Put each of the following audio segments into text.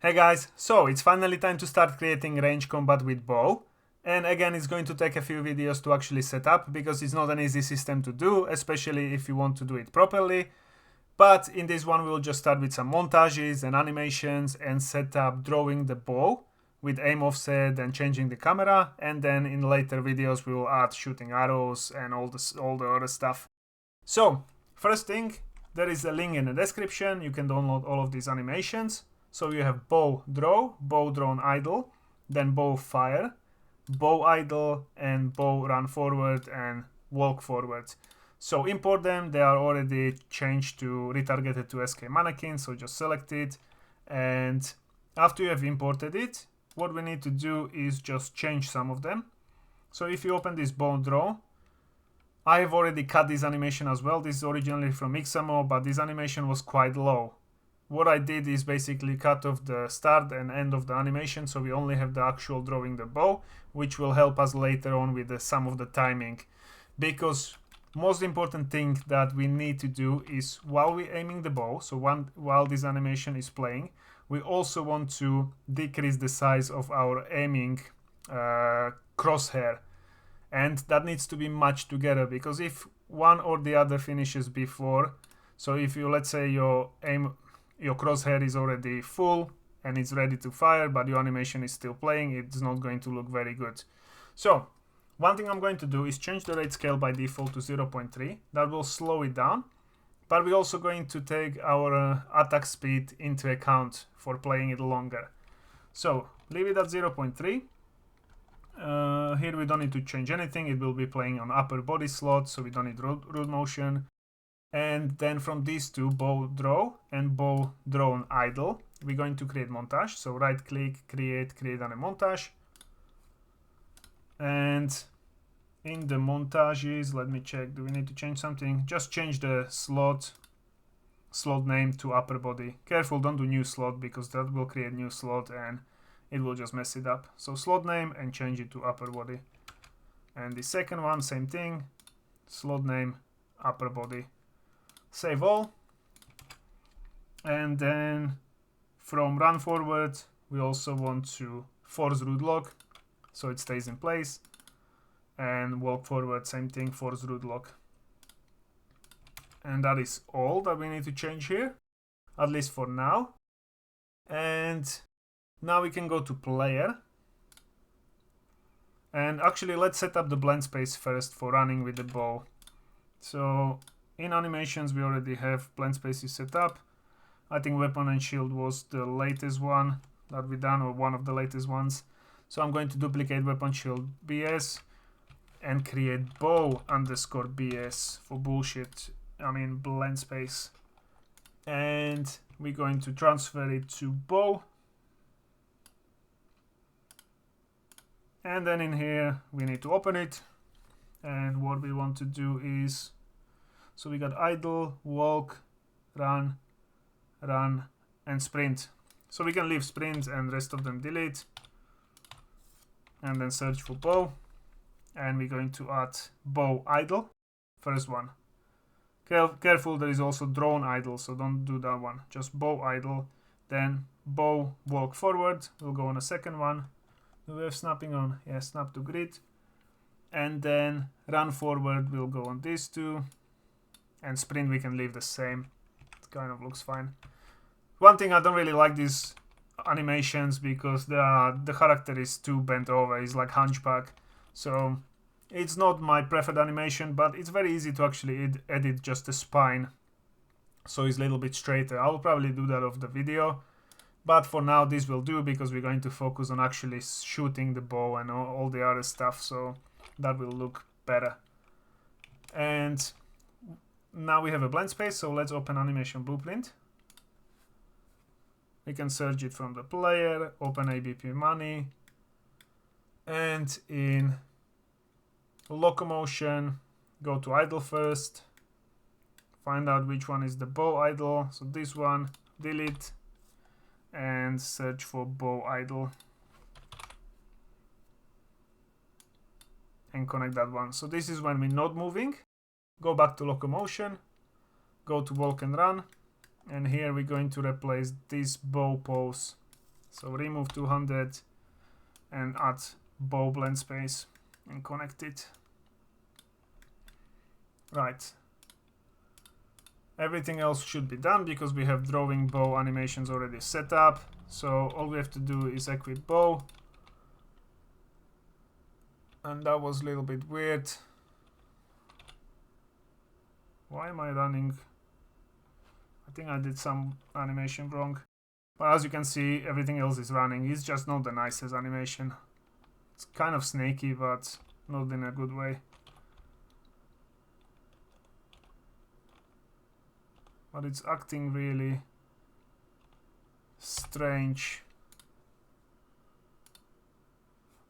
Hey guys, so it's finally time to start creating range combat with bow. And again, it's going to take a few videos to actually set up because it's not an easy system to do, especially if you want to do it properly. But in this one, we'll just start with some montages and animations and set up drawing the bow with aim offset and changing the camera. And then in later videos, we will add shooting arrows and all the other stuff. So first thing, there is a link in the description. You can download all of these animations. So you have bow draw, bow drawn idle, then bow fire, bow idle, and bow run forward and walk forward. So import them. They are already changed to retargeted to SK mannequin. So just select it. And after you have imported it, what we need to do is just change some of them. So if you open this bow draw, I have already cut this animation as well. This is originally from XMO, but this animation was quite low. What I did is basically cut off the start and end of the animation, so we only have the actual drawing the bow, which will help us later on with some of the timing. Because most important thing that we need to do is while we're aiming the bow, so while this animation is playing, we also want to decrease the size of our aiming crosshair. And that needs to be matched together, because if one or the other finishes before, so if you, let's say your crosshair is already full and it's ready to fire, but your animation is still playing, it's not going to look very good. So one thing I'm going to do is change the rate scale by default to 0.3. That will slow it down, but we're also going to take our attack speed into account for playing it longer. So leave it at 0.3. Here we don't need to change anything. It will be playing on upper body slot, so we don't need root motion. And then from these two, bow draw and bow drawn idle, we're going to create montage. So right click, create on a montage. And in the montages, let me check, do we need to change something? Just change the slot name to upper body. Careful, don't do new slot, because that will create new slot and it will just mess it up. So slot name and change it to upper body. And the second one, same thing, slot name, upper body. Save all. And then from run forward, we also want to force root lock, so it stays in place. And walk forward, same thing, force root lock. And that is all that we need to change here, at least for now. And now we can go to player. And actually, let's set up the blend space first for running with the bow. So in animations, we already have blend spaces set up. I think weapon and shield was the latest one that we done, or one of the latest ones. So I'm going to duplicate weapon shield BS and create bow underscore BS for bullshit. I mean blend space. And we're going to transfer it to bow. And then in here, we need to open it. And what we want to do is, so we got idle, walk, run, and sprint. So we can leave sprint and rest of them delete. And then search for bow. And we're going to add bow idle, first one. Careful, there is also drawn idle, so don't do that one. Just bow idle, then bow walk forward. We'll go on a second one. Do we have snapping on? Yeah, snap to grid. And then run forward, we'll go on these two. And sprint we can leave the same. It kind of looks fine. One thing, I don't really like these animations because the character is too bent over. He's like hunchback. So it's not my preferred animation, but it's very easy to actually edit just the spine, so it's a little bit straighter. I will probably do that off the video, but for now this will do because we're going to focus on actually shooting the bow and all the other stuff, so that will look better. And now we have a blend space, so let's open animation blueprint. We can search it from the player, open ABP money, and in locomotion, go to idle first, find out which one is the bow idle, so this one, delete, and search for bow idle, and connect that one. So this is when we're not moving. Go back to locomotion, go to walk and run, and here we're going to replace this bow pose So remove 200 and add bow blend space and connect it. Right. Everything else should be done because we have drawing bow animations already set up. So all we have to do is equip bow. And that was a little bit weird. Why am I running? I think I did some animation wrong. But as you can see, everything else is running. It's just not the nicest animation. It's kind of snaky, but not in a good way. But it's acting really strange.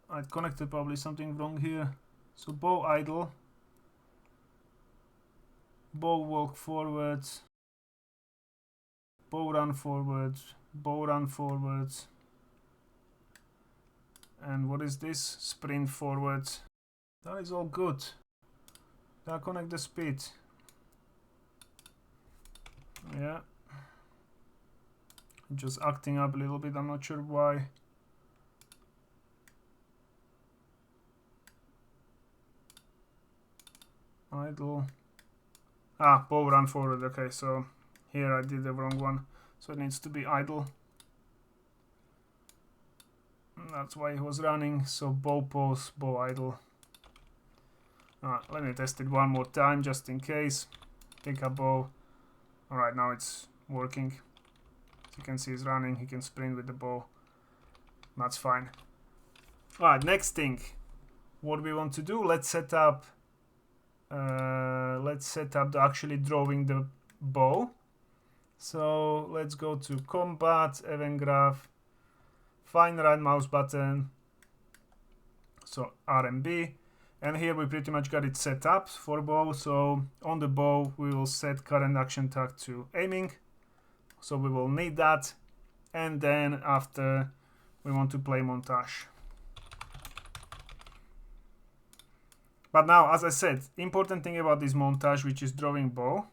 I connected probably something wrong here. So bow idle, bow walk forwards, bow run forwards, bow run forwards, and what is this? Sprint forwards. That is all good. Now connect the speed. Yeah. Just acting up a little bit, I'm not sure why. Idle. Ah, bow run forward. Okay, so here I did the wrong one. So it needs to be idle. That's why it was running. So bow pose, bow idle. Let me test it one more time just in case. Pick a bow. Alright, now it's working. As you can see, it's running. He can sprint with the bow. That's fine. Alright, next thing. What we want to do, let's set up the actually drawing the bow. So let's go to combat, event graph, find right mouse button, so RMB, and here we pretty much got it set up for bow. So on the bow we will set current action tag to aiming, so we will need that, and then after we want to play montage. But now, as I said, important thing about this montage, which is drawing bow.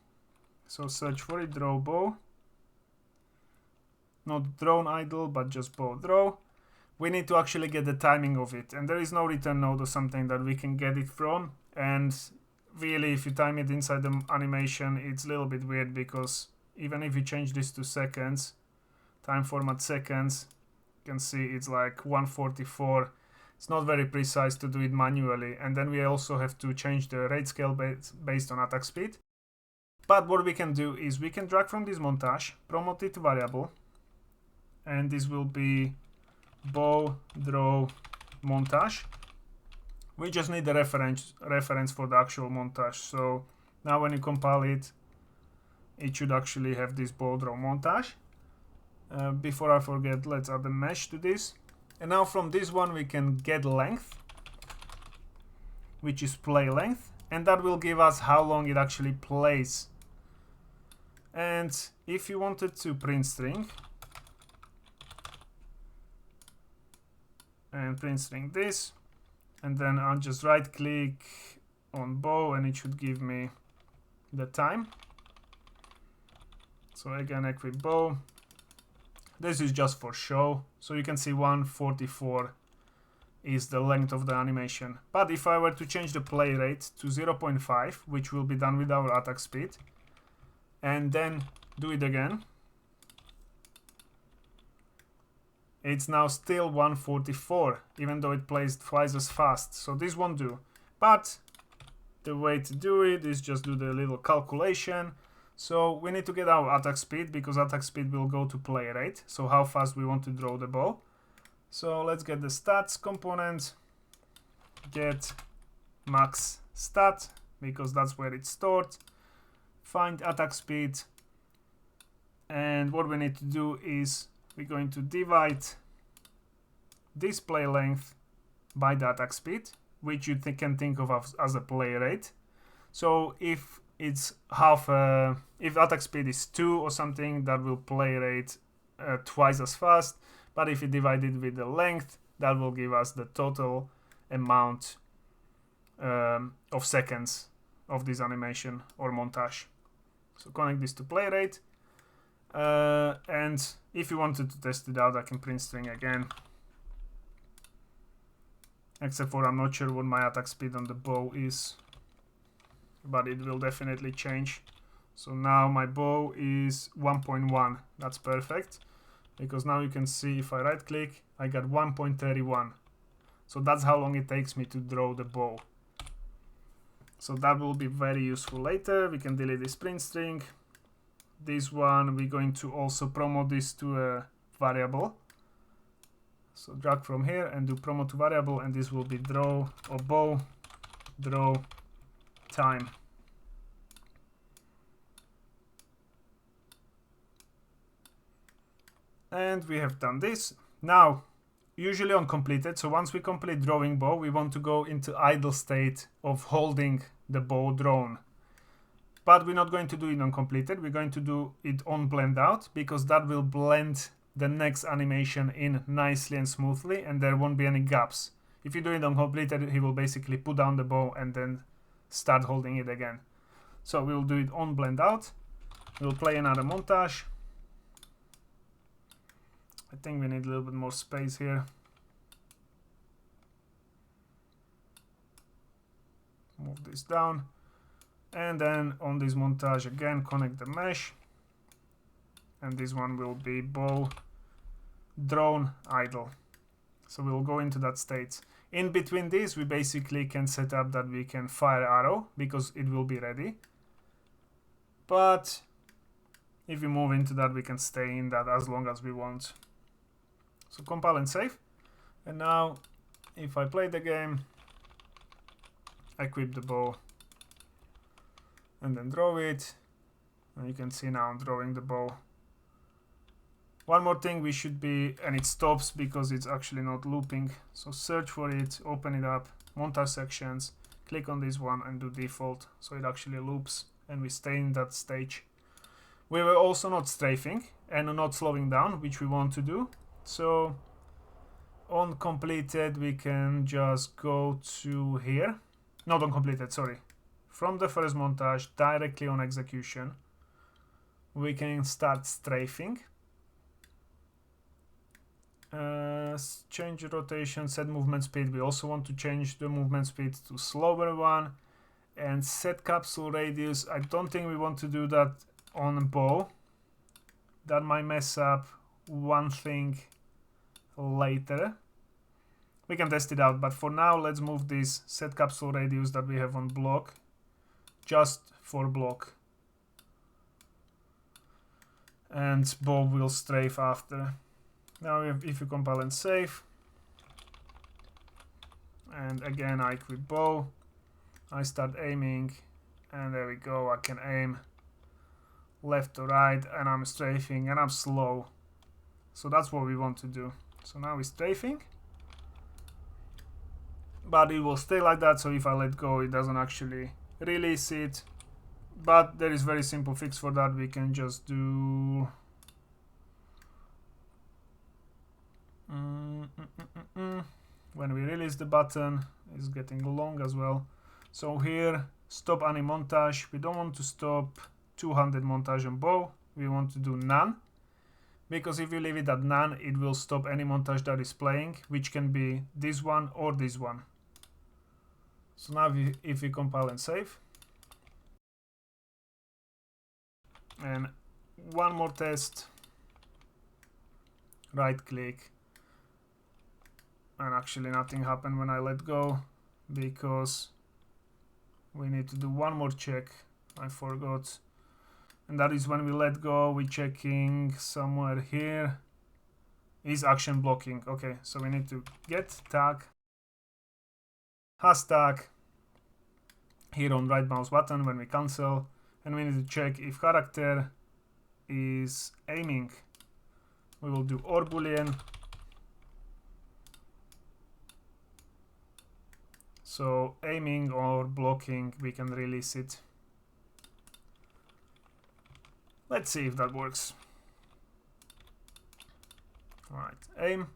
So search for it, draw bow. Not drone idle, but just bow draw. We need to actually get the timing of it. And there is no return node or something that we can get it from. And really, if you time it inside the animation, it's a little bit weird because even if you change this to seconds, time format seconds, you can see it's like 144. It's not very precise to do it manually, and then we also have to change the rate scale based on attack speed. But what we can do is we can drag from this montage, promote it to variable, and this will be bow draw montage. We just need the reference for the actual montage. So now when you compile it, it should actually have this bow draw montage. Before I forget, let's add the mesh to this. And now from this one we can get length, which is play length, and that will give us how long it actually plays. And if you wanted to print string, and print string this, and then I'll just right click on bow and it should give me the time. So again, equip bow. This is just for show, so you can see 144 is the length of the animation. But if I were to change the play rate to 0.5, which will be done with our attack speed, and then do it again, it's now still 144, even though it plays twice as fast. So this won't do. But the way to do it is just do the little calculation. So we need to get our attack speed, because attack speed will go to play rate, so how fast we want to draw the bow. So let's get the stats component, get max stat, because that's where it's stored, find attack speed, and what we need to do is we're going to divide this play length by the attack speed, which you can think of as a play rate. So if it's half, if attack speed is 2 or something, that will play rate twice as fast. But if you divide it with the length, that will give us the total amount of seconds of this animation or montage. So connect this to play rate. And if you wanted to test it out, I can print string again. Except for I'm not sure what my attack speed on the bow is, but it will definitely change. So now my bow is 1.1. That's perfect, because now you can see if I right click, I got 1.31. So that's how long it takes me to draw the bow. So that will be very useful later. We can delete this print string. This one, we're going to also promote this to a variable. So drag from here and do promote to variable, and this will be draw or bow draw time. And we have done this. Now, usually on completed, so once we complete drawing bow, we want to go into idle state of holding the bow drawn. But we're not going to do it on completed, we're going to do it on blend out, because that will blend the next animation in nicely and smoothly, and there won't be any gaps. If you do it on completed, he will basically put down the bow and then start holding it again. So we'll do it on blend out. We'll play another montage. I think we need a little bit more space here. Move this down. And then on this montage again, connect the mesh. And this one will be bow drawn idle. So we'll go into that state. In between this, we basically can set up that we can fire arrow, because it will be ready. But if we move into that, we can stay in that as long as we want. So compile and save. And now if I play the game, equip the bow and then draw it, and you can see now I'm drawing the bow. One more thing, we should be, and it stops because it's actually not looping. So search for it, open it up, montage sections, click on this one and do default, so it actually loops and we stay in that stage. We were also not strafing and not slowing down, which we want to do. So on completed, we can just go to here. Not on completed, sorry. From the first montage, directly on execution, we can start strafing. Change rotation, set movement speed. We also want to change the movement speed to slower one. And set capsule radius. I don't think we want to do that on bow. That might mess up one thing later. We can test it out, but for now let's move this set capsule radius that we have on block just for block, and bow will strafe after. Now if you compile and save, and again I quit bow, I start aiming, and there we go, I can aim left to right, and I'm strafing and I'm slow. So that's what we want to do. So now we're strafing, but it will stay like that, so if I let go it doesn't actually release it. But there is very simple fix for that. We can just do when we release the button, it's getting long as well. So here, stop any montage. We don't want to stop 200 montage on bow, we want to do none, because if you leave it at none, it will stop any montage that is playing, which can be this one or this one. So now if we compile and save, and one more test, right click, and actually nothing happened when I let go, because we need to do one more check, I forgot, and that is when we let go, we're checking somewhere here, is action blocking. Okay, so we need to get tag, hashtag, here on right mouse button when we cancel, and we need to check if character is aiming. We will do or boolean. So aiming or blocking, we can release it. Let's see if that works. Alright, aim,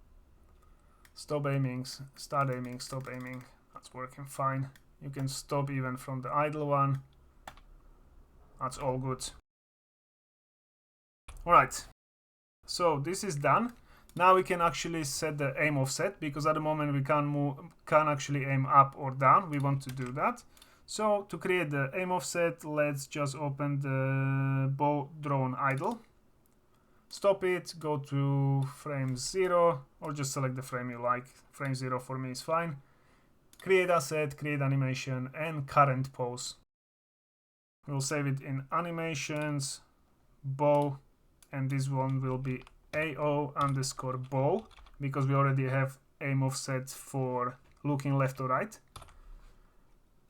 stop aiming, start aiming, stop aiming. That's working fine. You can stop even from the idle one. That's all good. Alright, so this is done. Now we can actually set the aim offset, because at the moment we can't actually aim up or down. We want to do that. So to create the aim offset, let's just open the bow drone idle. Stop it, go to frame 0, or just select the frame you like. Frame 0 for me is fine. Create asset, create animation, and current pose. We'll save it in animations, bow, and this one will be AO_bow, because we already have aim offset for looking left or right.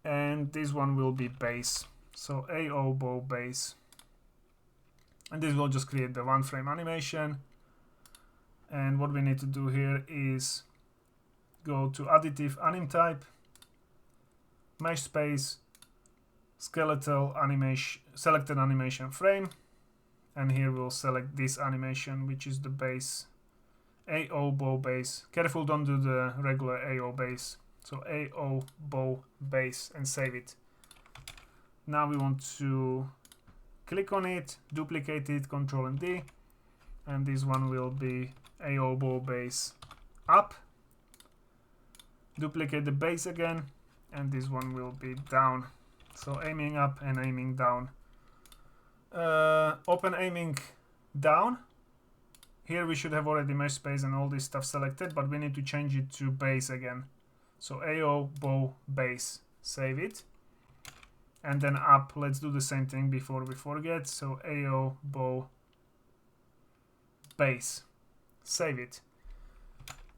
And this one will be base, so AO bow base. And this will just create the one frame animation. And what we need to do here is go to additive anim type, mesh space, skeletal animation, selected animation frame, and here we'll select this animation, which is the base, AO bow base. Careful, don't do the regular AO base. So AO bow base, and save it. Now we want to click on it, duplicate it, Control and D, and this one will be AO bow base up. Duplicate the base again, and this one will be down. So aiming up and aiming down. Open aiming down. Here we should have already mesh space and all this stuff selected, but we need to change it to base again. So AO bow base, save it. And then up, let's do the same thing before we forget. So AO bow base, save it.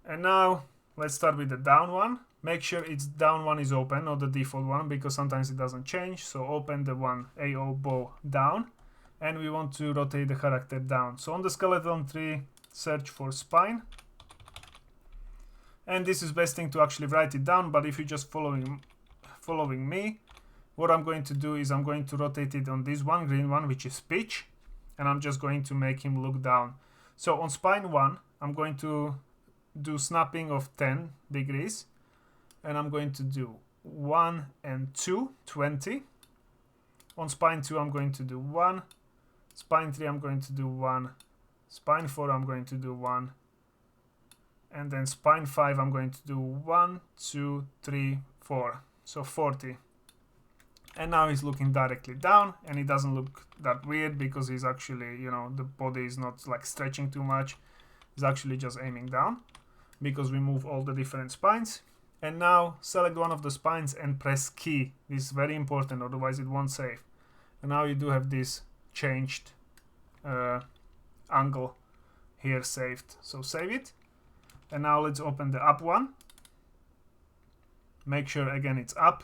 And now let's start with the down one. Make sure its down one is open, not the default one, because sometimes it doesn't change. So open the one AO bow down, and we want to rotate the character down. So on the skeleton tree, search for spine. And this is best thing to actually write it down, but if you're just following me, what I'm going to do is I'm going to rotate it on this one green one, which is pitch, and I'm just going to make him look down. So on spine 1, I'm going to do snapping of 10 degrees, and I'm going to do 1 and 2, 20. On spine 2, I'm going to do 1. Spine 3, I'm going to do 1. Spine 4, I'm going to do 1. And then spine 5, I'm going to do 1, 2, 3, 4. So 40. And now he's looking directly down, and it doesn't look that weird because he's actually, you know, the body is not like stretching too much. He's actually just aiming down because we move all the different spines. And now select one of the spines and press key. This is very important, otherwise it won't save. And now you do have this changed angle here saved. So save it. And now let's open the up one. Make sure again it's up.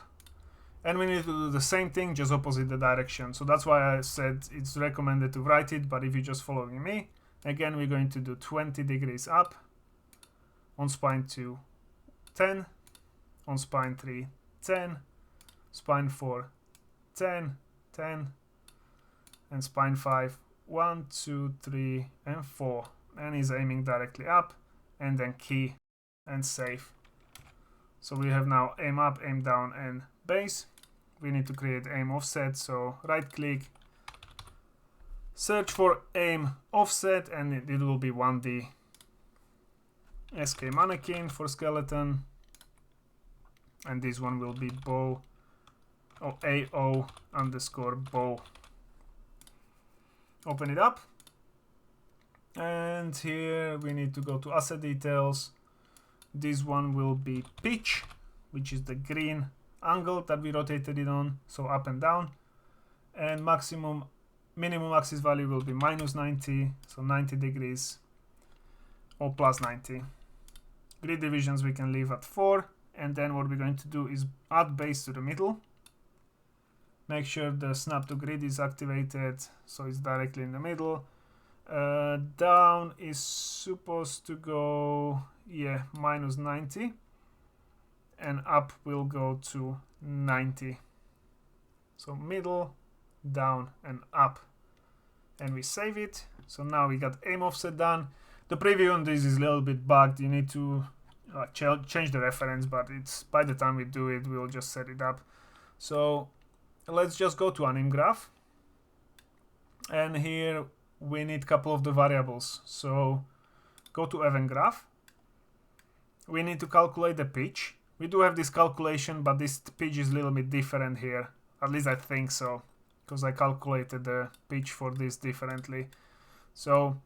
And we need to do the same thing, just opposite the direction. So that's why I said it's recommended to write it, but if you're just following me, again we're going to do 20 degrees up. On spine 2, 10. On spine 3, 10. Spine 4, 10, 10. And spine 5, 1, 2, 3, and 4. And he's aiming directly up. And then key and save. So we have now aim up, aim down, and base. We need to create aim offset, so right click, search for aim offset, and it will be 1D. SK mannequin for skeleton, and this one will be bow, or AO_bow. Open it up. And here we need to go to asset details. This one will be pitch, which is the green angle that we rotated it on, so up and down. And minimum axis value will be -90, so 90 degrees, or +90. Grid divisions we can leave at 4. And then what we're going to do is add base to the middle. Make sure the snap to grid is activated, so it's directly in the middle. Down is supposed to go, yeah, -90, and up will go to 90. So middle, down, and up, and we save it. So now we got aim offset done. The preview on this is a little bit bugged. You need to change the reference, but it's by the time we do it, we'll just set it up. So let's just go to anim graph, and here we need a couple of the variables. So go to event graph. We need to calculate the pitch. We do have this calculation, but this pitch is a little bit different here. At least I think so, because I calculated the pitch for this differently. So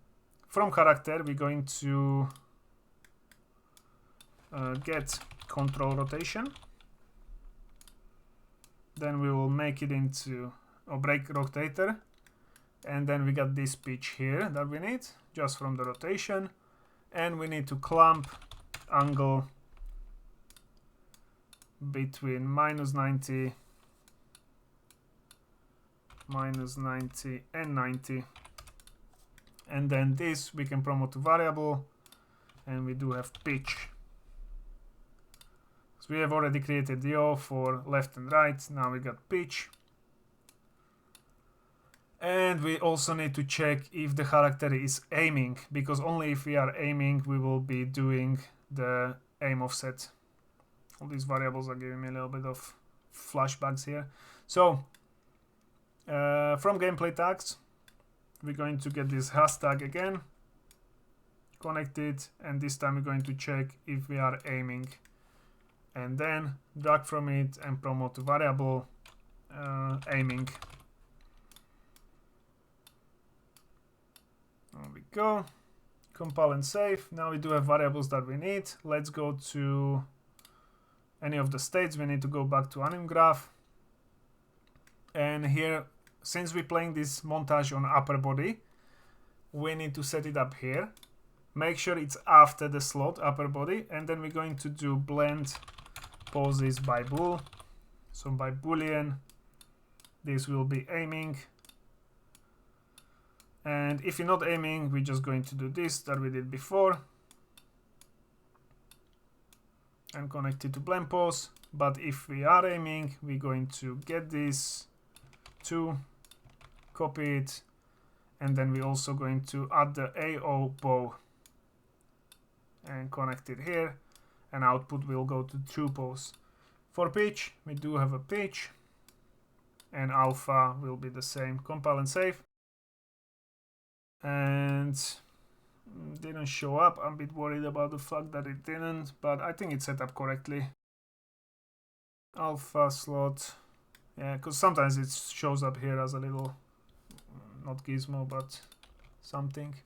from character, we're going to get control rotation. Then we will make it into a break rotator. And then we got this pitch here that we need just from the rotation. And we need to clamp angle between -90, -90 and 90. And then this we can promote to variable, and we do have pitch. So we have already created the O for left and right. Now we got pitch. And we also need to check if the character is aiming, because only if we are aiming we will be doing the aim offset. All these variables are giving me a little bit of flashbacks here. So from gameplay tags, we're going to get this hashtag again, connect it, and this time we're going to check if we are aiming, and then drag from it and promote to variable aiming. There we go. Compile and save. Now we do have variables that we need. Let's go to any of the states. We need to go back to anim graph. And here, since we're playing this montage on upper body, we need to set it up here. Make sure it's after the slot upper body. And then we're going to do blend poses by bool. So by boolean, this will be aiming. And if you're not aiming, we're just going to do this that we did before and connect it to blend pose. But if we are aiming, we're going to get this to copy it, and then we're also going to add the AO bow and connect it here, and output will go to true pose. For pitch, we do have a pitch, and alpha will be the same. Compile and save. And didn't show up. I'm a bit worried about the fact that it didn't, but I think it's set up correctly. Alpha slot, yeah, because sometimes it shows up here as a little, not gizmo, but something.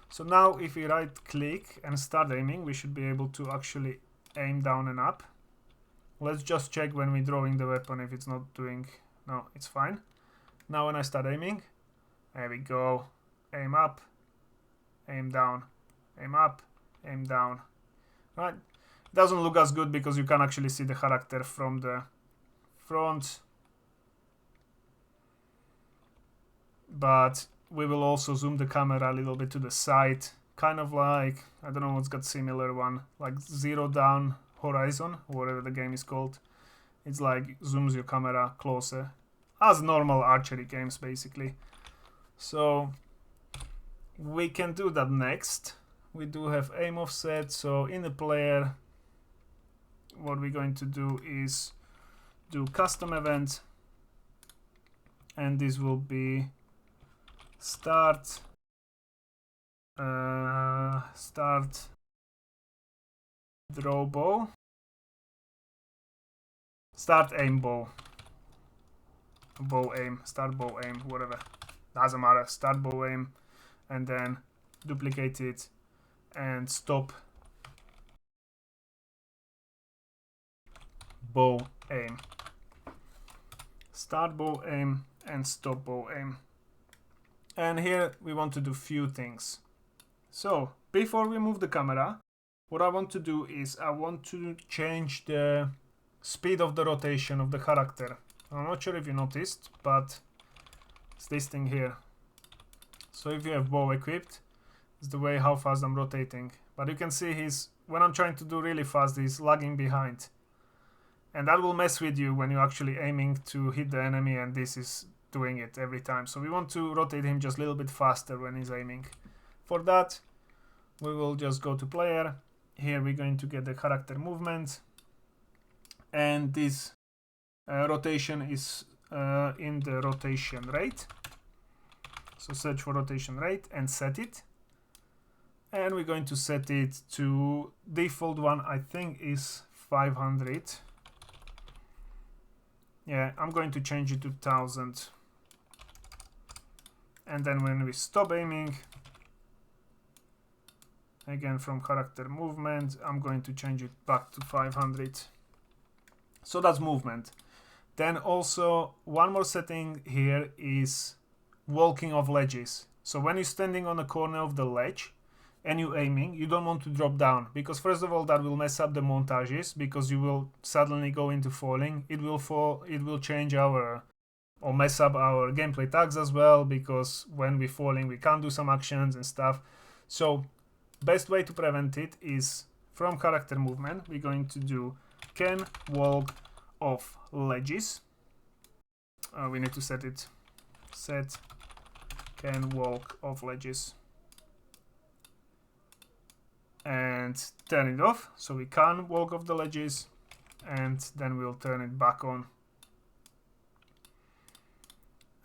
So now if we right click and start aiming, we should be able to actually aim down and up. Let's just check when we're drawing the weapon if it's not doing. No, it's fine. Now when I start aiming, there we go. Aim up, aim down, aim up, aim down. Right? It doesn't look as good because you can actually see the character from the front. But we will also zoom the camera a little bit to the side. Kind of like, I don't know what's got similar one, like Zero Dawn Horizon, or whatever the game is called. It's like zooms your camera closer. As normal archery games, basically. So we can do that next. We do have aim offset. So in the player, what we're going to do is do custom event, and this will be start draw bow, start aim bow, bow aim, start bow aim, whatever, doesn't matter. Start bow aim, and then duplicate it and stop bow aim. Start bow aim and stop bow aim. And here we want to do few things. So before we move the camera, what I want to do is I want to change the speed of the rotation of the character. I'm not sure if you noticed, but it's this thing here. So if you have bow equipped, it's the way how fast I'm rotating. But you can see when I'm trying to do really fast, he's lagging behind. And that will mess with you when you're actually aiming to hit the enemy, and this is doing it every time. So we want to rotate him just a little bit faster when he's aiming. For that, we will just go to player. Here we're going to get the character movement. And this rotation is in the rotation rate. So search for rotation rate and set it. And we're going to set it to default one, I think is 500. Yeah, I'm going to change it to 1000. And then when we stop aiming, again from character movement, I'm going to change it back to 500. So that's movement. Then also one more setting here is walking off ledges. So when you're standing on the corner of the ledge and you're aiming, you don't want to drop down, because first of all that will mess up the montages, because you will suddenly go into falling. It will fall, it will change our or mess up our gameplay tags as well, because when we're falling we can't do some actions and stuff. So best way to prevent it is from character movement we're going to do can walk off ledges. We need to set it, set can walk off ledges, and turn it off so we can walk off the ledges, and then we'll turn it back on.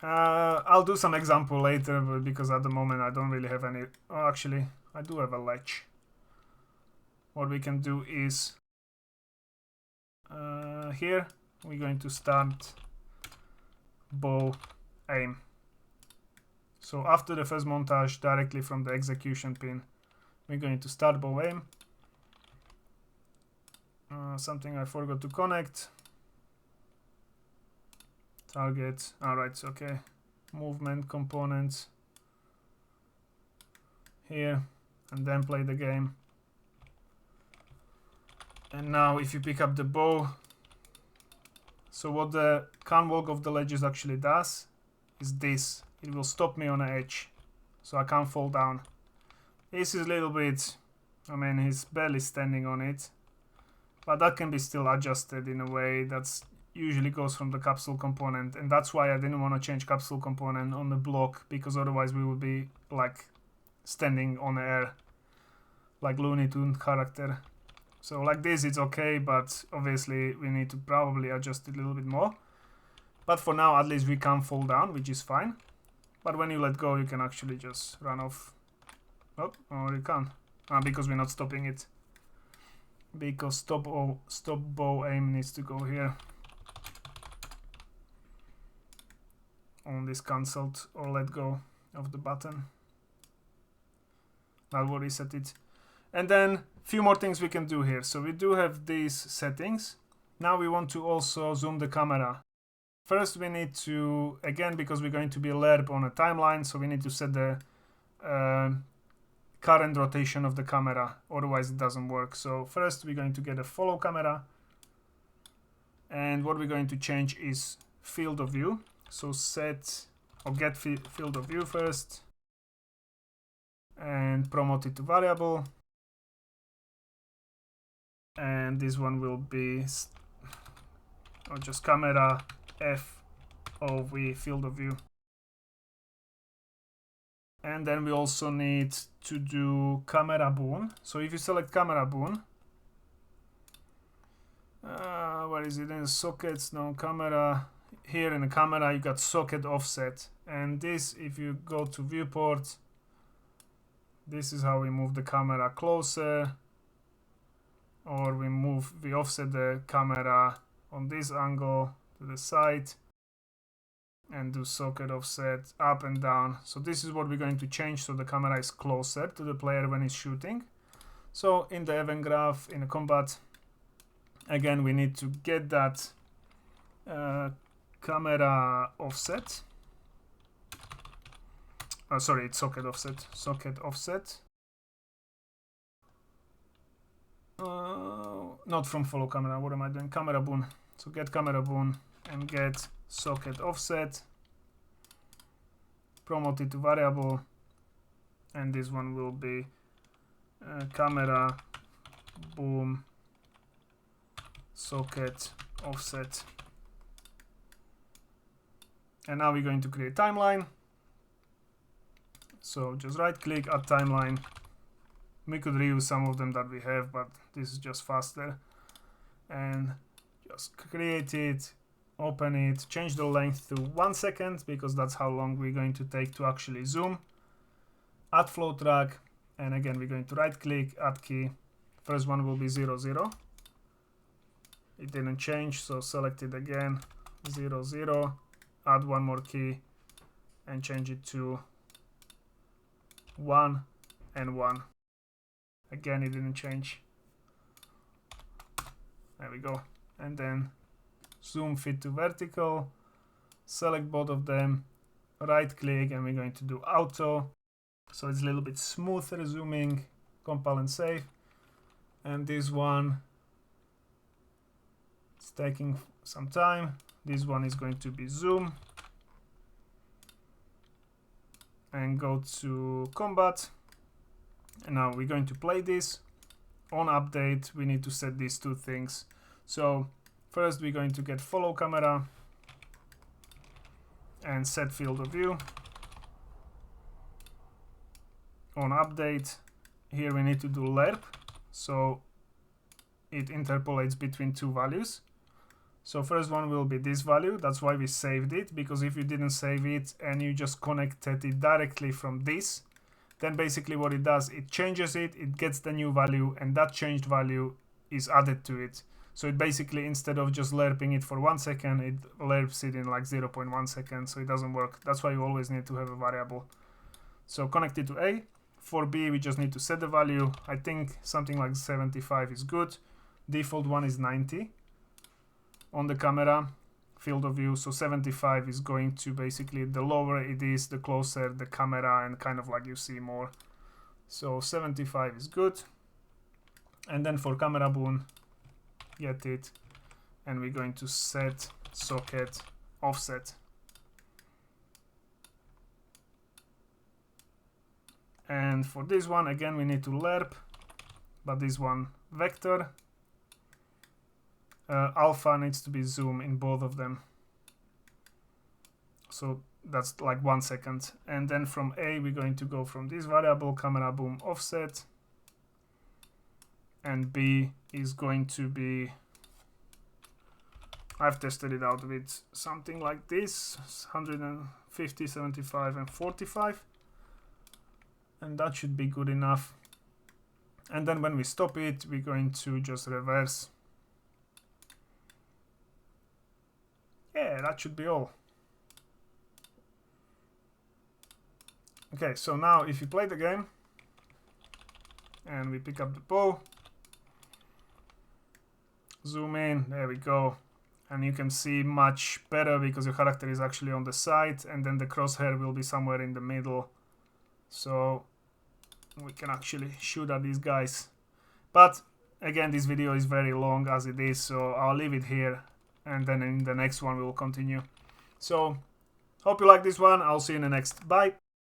I'll do some example later, but because at the moment I don't really have any. Oh, actually I do have a ledge. What we can do is here we're going to start bow aim. So after the first montage, directly from the execution pin, we're going to start bow aim. Something I forgot to connect. Target. Alright, okay. Movement components here, and then play the game. And now if you pick up the bow, so what the can't walk off the ledges actually does is this. It will stop me on the edge, so I can't fall down. This is a little bit, I mean, he's barely standing on it, but that can be still adjusted in a way that's usually goes from the capsule component, and that's why I didn't want to change capsule component on the block, because otherwise we would be like standing on the air like Looney Tunes character. So like this it's okay, but obviously we need to probably adjust it a little bit more. But for now at least we can fall down, which is fine. But when you let go you can actually just run off. Oh, or you can't, because we're not stopping it, because stop bow aim needs to go here on this cancelled or let go of the button. That will reset it. And then few more things we can do here. So we do have these settings. Now we want to also zoom the camera. First we need to, again, because we're going to be lerp on a timeline, so we need to set the current rotation of the camera, otherwise it doesn't work. So first we're going to get a follow camera, and what we're going to change is field of view. So set or get field of view first, and promote it to variable, and this one will be or just camera FOV field of view. And then we also need to do camera boon. So if you select camera boon, where is it in the sockets? No, camera. Here in the camera you got socket offset, and this, if you go to viewport, this is how we move the camera closer, or we offset the camera on this angle to the side and do socket offset up and down. So this is what we're going to change, so the camera is closer to the player when he's shooting. So in the event graph, in the combat, again we need to get that camera offset. Sorry, it's socket offset. Socket offset. Not from follow camera. What am I doing? Camera boon. So get camera boon and get socket offset. Promote it to variable, and this one will be camera boom socket offset. And now we're going to create timeline. So just right click, add timeline. We could reuse some of them that we have, but this is just faster. And just create it, open it, change the length to 1 second because that's how long we're going to take to actually zoom. Add flow track, and again we're going to right click, add key. First one will be 0, 0. It didn't change, so select it again, 0, 0. Add one more key and change it to 1 and 1. Again, it didn't change. There we go. And then zoom fit to vertical, select both of them, right click, and we're going to do auto. So it's a little bit smoother zooming, compile and save. And this one, it's taking some time. This one is going to be zoom. And go to combat. And now we're going to play this. On update, we need to set these two things. So first we're going to get follow camera and set field of view. On update, here we need to do lerp, so it interpolates between two values. So first one will be this value, that's why we saved it, because if you didn't save it and you just connected it directly from this, then basically what it does, it changes it, it gets the new value, and that changed value is added to it. So it basically, instead of just lerping it for 1 second, it lerps it in like 0.1 second, so it doesn't work. That's why you always need to have a variable. So connect it to A. For B, we just need to set the value. I think something like 75 is good. Default one is 90 on the camera field of view. So 75 is going to basically, the lower it is, the closer the camera, and kind of like you see more. So 75 is good. And then for camera boon, get it. And we're going to set socket offset. And for this one, again, we need to lerp, but this one vector. Alpha needs to be zoom in both of them. So that's like 1 second. And then from A, we're going to go from this variable, camera boom offset. And B is going to be, I've tested it out with something like this, 150, 75, and 45. And that should be good enough. And then when we stop it, we're going to just reverse. Yeah, that should be all. Okay, so now if you play the game and we pick up the bow, zoom in, there we go. And you can see much better because your character is actually on the side, and then the crosshair will be somewhere in the middle. So we can actually shoot at these guys. But again, this video is very long as it is, so I'll leave it here, and then in the next one we will continue. So hope you like this one. I'll see you in the next. Bye.